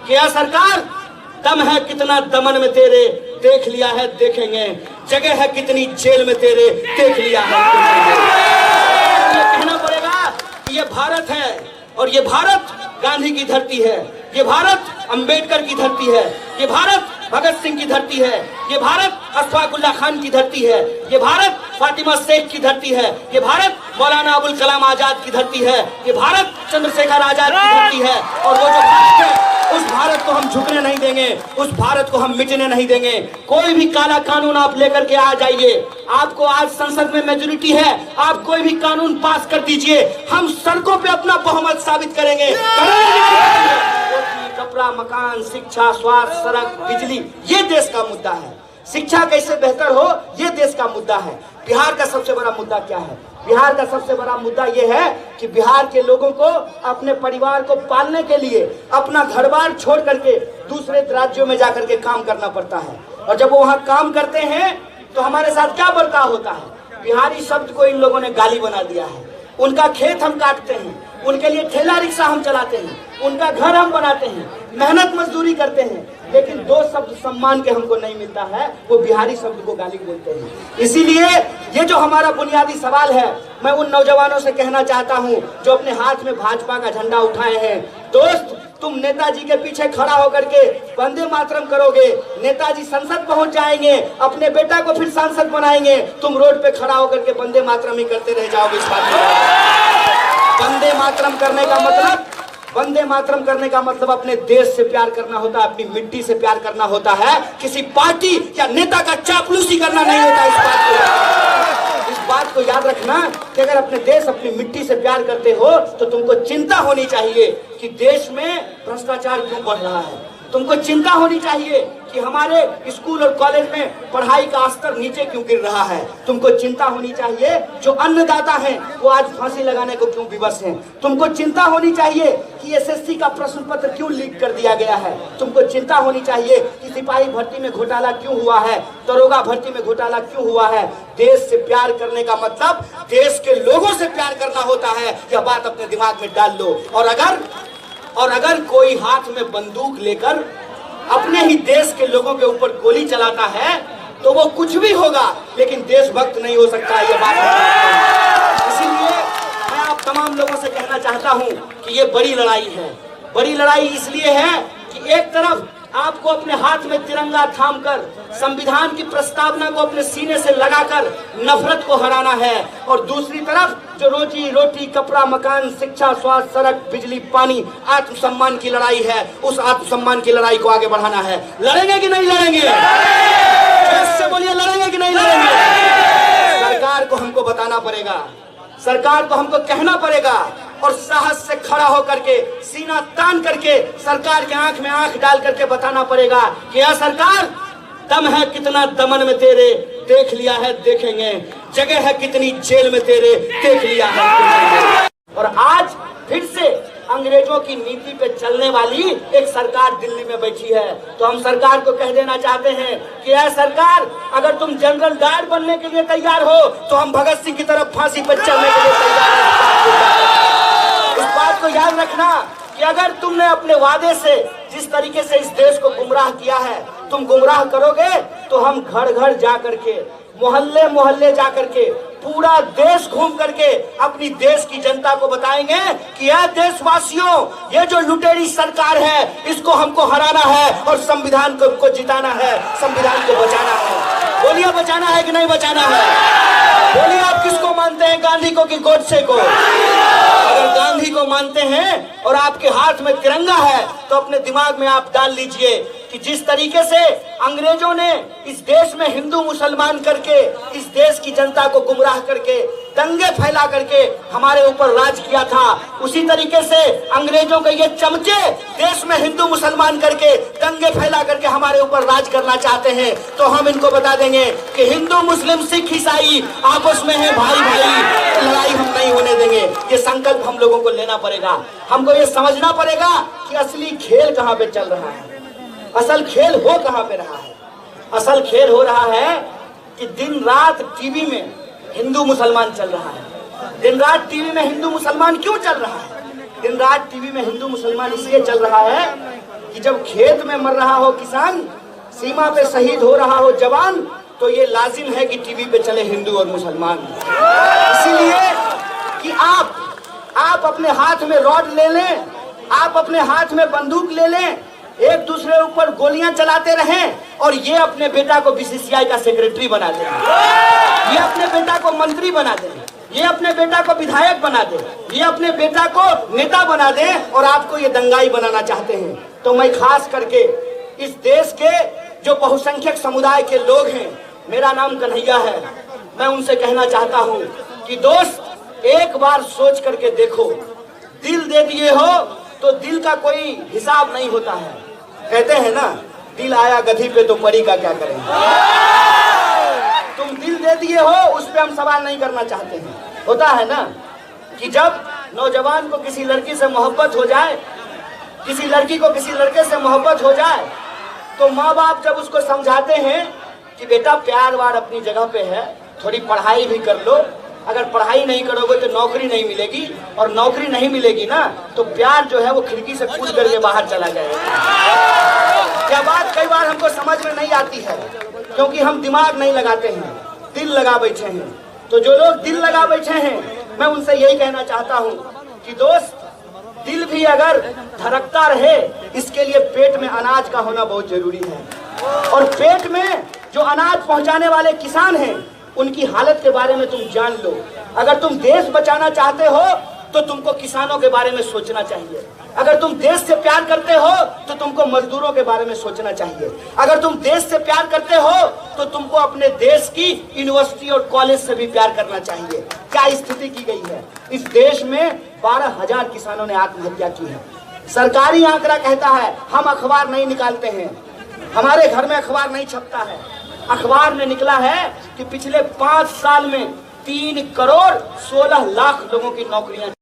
कि यह सरकार दम है कितना दमन में तेरे, देख लिया है देखेंगे, जगह है कितनी जेल में तेरे, देख लिया है देखेंगे। ये कहना पड़ेगा कि ये भारत है और ये भारत गांधी की धरती है, ये भारत अंबेडकर की धरती है, ये भारत भगत सिंह की धरती है, ये भारत अशफाक उल्लाह खान की धरती है, ये भारत फातिमा शेख की धरती है, ये भारत मौलाना अबुल कलाम आजाद की धरती है, ये भारत चंद्रशेखर आजाद की धरती है। और वो जो भारत है उस भारत को हम झुकने नहीं देंगे, उस भारत को हम मिटने नहीं देंगे। कोई भी काला कानून आप लेकर के आ जाइए, आपको आज संसद में मेजोरिटी है, आप कोई भी कानून पास कर दीजिए, हम सड़कों पे अपना बहुमत साबित करेंगे। कपड़ा, मकान, शिक्षा, स्वास्थ्य, सड़क, बिजली, ये देश का मुद्दा है। शिक्षा कैसे बेहतर हो, ये देश का मुद्दा है। बिहार का सबसे बड़ा मुद्दा क्या है? बिहार का सबसे बड़ा मुद्दा ये है कि बिहार के लोगों को अपने परिवार को पालने के लिए अपना घर बार छोड़ करके दूसरे राज्यों में जाकर के काम करना पड़ता है। और जब वो वहाँ काम करते हैं तो हमारे साथ क्या बर्ताव होता है? बिहारी शब्द को इन लोगों ने गाली बना दिया है। उनका खेत हम काटते हैं, उनके लिए ठेला रिक्शा हम चलाते हैं, उनका घर हम बनाते हैं, मेहनत मजदूरी करते हैं, लेकिन दो शब्द सम्मान के हमको नहीं मिलता है, वो बिहारी शब्द को गाली बोलते हैं। इसीलिए ये जो हमारा बुनियादी सवाल है, मैं उन नौजवानों से कहना चाहता हूँ जो अपने हाथ में भाजपा का झंडा उठाए हैं, दोस्त तुम नेताजी के पीछे खड़ा होकर के वंदे मातरम करोगे, नेताजी संसद पहुंच जाएंगे, अपने बेटा को फिर सांसद बनाएंगे, तुम रोड पे खड़ा होकर के वंदे मातरम ही करते रह जाओगे। इस बात में वंदे मातरम करने का मतलब, वंदे मातरम करने का मतलब अपने देश से प्यार करना होता है, अपनी मिट्टी से प्यार करना होता है, किसी पार्टी या नेता का चापलूसी करना नहीं होता। इस बात को याद रखना कि अगर अपने देश अपनी मिट्टी से प्यार करते हो तो तुमको चिंता होनी चाहिए कि देश में भ्रष्टाचार क्यों बढ़ रहा है। तुमको चिंता होनी चाहिए कि हमारे स्कूल और कॉलेज में पढ़ाई का स्तर नीचे क्यों गिर रहा है। तुमको चिंता होनी चाहिए जो अन्नदाता हैं वो आज फांसी लगाने को क्यों विवश हैं। तुमको चिंता होनी चाहिए कि एसएससी का प्रश्न पत्र क्यों लीक कर दिया गया है। तुमको चिंता होनी चाहिए कि सिपाही भर्ती में घोटाला क्यों हुआ है, दरोगा भर्ती में घोटाला क्यों हुआ है। देश से प्यार करने का मतलब देश के लोगों से प्यार करना होता है। यह बात अपने दिमाग में डाल लो। और अगर कोई हाथ में बंदूक लेकर अपने ही देश के लोगों के ऊपर गोली चलाता है तो वो कुछ भी होगा लेकिन देशभक्त नहीं हो सकता। ये बात इसीलिए मैं आप तमाम लोगों से कहना चाहता हूं कि ये बड़ी लड़ाई है। बड़ी लड़ाई इसलिए है कि एक तरफ आपको अपने हाथ में तिरंगा थामकर संविधान की प्रस्तावना को अपने सीने से लगाकर नफरत को हराना है, और दूसरी तरफ जो रोजी रोटी, कपड़ा, मकान, शिक्षा, स्वास्थ्य, सड़क, बिजली, पानी, आत्मसम्मान की लड़ाई है, उस आत्मसम्मान की लड़ाई को आगे बढ़ाना है। लड़ेंगे कि नहीं लड़ेंगे? से बोलिए, लड़ेंगे कि नहीं लड़ेंगे? सरकार को हमको बताना पड़ेगा, सरकार को हमको कहना पड़ेगा और साहस से खड़ा होकर के, सीना तान करके सरकार के आंख में आंख डाल करके बताना पड़ेगा कि यह सरकार दम है कितना दमन में तेरे, देख लिया है देखेंगे, जगह है कितनी जेल में तेरे, देख लिया है देखेंगे। और आज फिर से अंग्रेजों की नीति पे चलने वाली एक सरकार दिल्ली में बैठी है। तो हम सरकार को कह देना चाहते हैं कि यह सरकार, अगर तुम जनरल डायर बनने के लिए तैयार हो तो हम भगत सिंह की तरफ फांसी पर चलने के लिए तैयार हैं। इस बात को याद रखना कि अगर तुमने अपने वादे से जिस तरीके से इस देश को गुमराह किया है, तुम गुमराह करोगे तो हम घर घर जा करके, मोहल्ले मोहल्ले जा करके, पूरा देश घूम करके अपनी देश की जनता को बताएंगे कि यह देशवासियों, ये जो लुटेरी सरकार है इसको हमको हराना है और संविधान को जिताना है, संविधान को बचाना है। बोलिए, बचाना है कि नहीं बचाना है? बोलिए, आप किसको मानते हैं, गांधी को कि गोडसे को? अगर गांधी को मानते हैं और आपके हाथ में तिरंगा है तो अपने दिमाग में आप डाल लीजिए कि जिस तरीके से अंग्रेजों ने इस देश में हिंदू मुसलमान करके, इस देश की जनता को गुमराह करके, दंगे फैला करके हमारे ऊपर राज किया था, उसी तरीके से अंग्रेजों के ये चमचे देश में हिंदू मुसलमान करके, दंगे फैला करके हमारे ऊपर राज करना चाहते हैं। तो हम इनको बता देंगे कि हिंदू, मुस्लिम, सिख, ईसाई आपस में है भाई भाई, लड़ाई हम नहीं होने देंगे। ये संकल्प हम लोगों को लेना पड़ेगा। हमको ये समझना पड़ेगा कि असली खेल कहाँ पे चल रहा है, असल खेल हो कहाँ पे रहा है। असल खेल हो रहा है कि दिन रात टीवी में हिंदू मुसलमान चल रहा है। दिन रात टीवी में हिंदू मुसलमान क्यों चल रहा है? दिन रात टीवी में हिंदू मुसलमान इसलिए चल रहा है कि जब खेत में मर रहा हो किसान, सीमा पे शहीद हो रहा हो जवान, तो ये लाजिम है कि टीवी पे चले हिंदू और मुसलमान। इसीलिए कि आप अपने हाथ में रॉड ले लें, आप अपने हाथ में बंदूक ले लें, एक दूसरे ऊपर गोलियां चलाते रहें और ये अपने बेटा को बीसीसीआई का सेक्रेटरी बना दें, ये अपने बेटा को मंत्री बना दें, ये अपने बेटा को विधायक बना दे, ये अपने बेटा को नेता बना दे और आपको ये दंगाई बनाना चाहते हैं। तो मैं खास करके इस देश के जो बहुसंख्यक समुदाय के लोग हैं, मेरा नाम कन्हैया है, मैं उनसे कहना चाहता हूं कि दोस्त एक बार सोच करके देखो, दिल दे दिए हो तो दिल का कोई हिसाब नहीं होता है। कहते हैं ना, दिल आया गधी पे तो परी का क्या करें। तुम दिल दे दिए हो, उस पे हम सवाल नहीं करना चाहते हैं। होता है ना कि जब नौजवान को किसी लड़की से मोहब्बत हो जाए, किसी लड़की को किसी लड़के से मोहब्बत हो जाए, तो माँ बाप जब उसको समझाते हैं कि बेटा प्यार वार अपनी जगह पे है, थोड़ी पढ़ाई भी कर लो, अगर पढ़ाई नहीं करोगे तो नौकरी नहीं मिलेगी, और नौकरी नहीं मिलेगी ना तो प्यार जो है वो खिड़की से कूद करके बाहर चला जाएगा। यह बात कई बार हमको समझ में नहीं आती है, क्योंकि हम दिमाग नहीं लगाते हैं, दिल लगा बैठे हैं। तो जो लोग दिल लगा बैठे हैं, मैं उनसे यही कहना चाहता हूँ कि दोस्त, दिल भी अगर धड़कता रहे, इसके लिए पेट में अनाज का होना बहुत जरूरी है। और पेट में जो अनाज पहुंचाने वाले किसान हैं, उनकी हालत के बारे में तुम जान लो। अगर तुम देश बचाना चाहते हो तो तुमको किसानों के बारे में सोचना चाहिए। अगर तुम देश से प्यार करते हो तो तुमको मजदूरों के बारे में सोचना चाहिए। अगर तुम देश से प्यार करते हो तो तुमको अपने देश की यूनिवर्सिटी और कॉलेज से भी प्यार करना चाहिए। क्या स्थिति की गई है इस देश में? 12,000 किसानों ने आत्महत्या की है। सरकारी आंकड़ा कहता है, हम अखबार नहीं निकालते हैं, हमारे घर में अखबार नहीं छपता है। अखबार में निकला है कि पिछले 5 साल में 3 करोड़ 16 लाख लोगों की नौकरियां